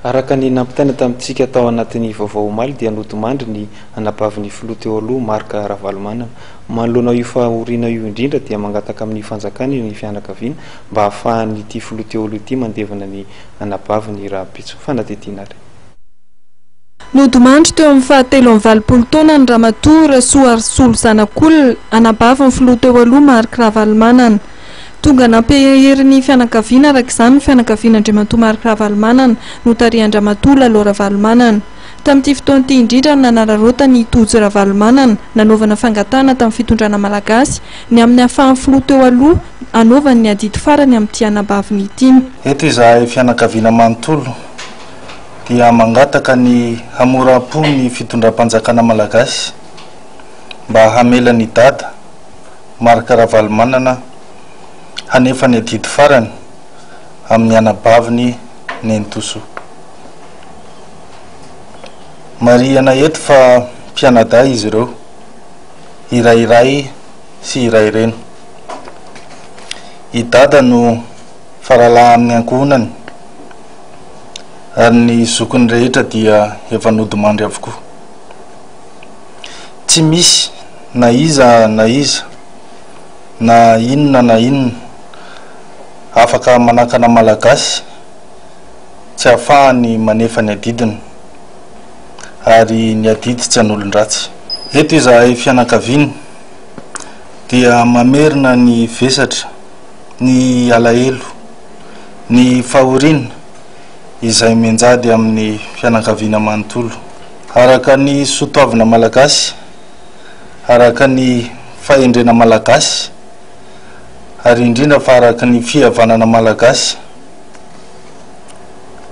araka ny nampitaina tamintsika tao anatin'ny vaovao omaly dia notomandry ny anapavin'ny filoha teo aloha marika Ravalo manana manoloana io fahoriana io indrindra dia mangataka amin'ny fanjakana ny fianakaviana mba hahafahan'ny ity filoha teo aloha ity mandevana ny anapaviny rahabitso fanatetiana ary notomandry teo amin'ny fahatelo amby valopolo taona ny ramatoa Soarsolo zanak'olona anabavy ny filoha teo aloha marika Ravalo manana tonga nampiherin'ny fianakaviana araka izany ny fianakaviana Andriamatoa marika Ravalo manana no tarihan-dramatoa Lalao Ravalo manana tamin'ity fotoan'ity indrindra nanararaota ny tojo Ravalo manana nanaovana fangatana tamin'ny fitondrana malagasy ny amin'ny ahafahan'ny filoha teo aloha anaovany ny adidy farany amin'ity anabaviny ity. Eto izahay fianakaviana manontolo dia mangataka ny hamorapo ny fitondram-panjakana malagasy mba hamela ny dada marika Ravalo manana hanefa ny adidy farany amin'ny anabaviny Nentoso. Mariana eto fa mpianadahy izy ireo irairay sy iraireny. I dada no faralahy amin'ny ankohonany ary ny zokony rehetra dia efa nodomandry avokoa. Tsy misy na iza na inona afaka manakana malagasy tsy ahafahany manefa ny adidiny ary ny adidy tsy an'olon-dratsy. Eto izahay fianakaviana dia mamerina ny vesatra, ny alahelo, ny fahoriana izay menjady amin'ny fianakaviana manontolo araka ny soatoavina malagasy, araka ny fahendrena malagasy ary indrindra fa araka ny fihavanana malagasy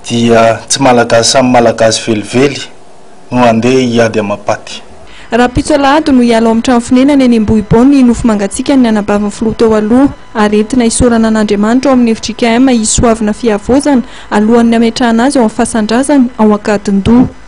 dia tsy malagasy samy malagasy velively no andeha hiady amapaty. Rahabitso alahady no hiala ao amin'ny trano fonenany eny Ambohibony nofo mangatsiaka ny anabaviny filoha teo aloha ary entina isorana an'Andriamanitra ao amin'ny efitra IKM isoavana fihavozana alohan'ny ametrahana azy ao amin'ny fasandrazana ao Ankadindoha.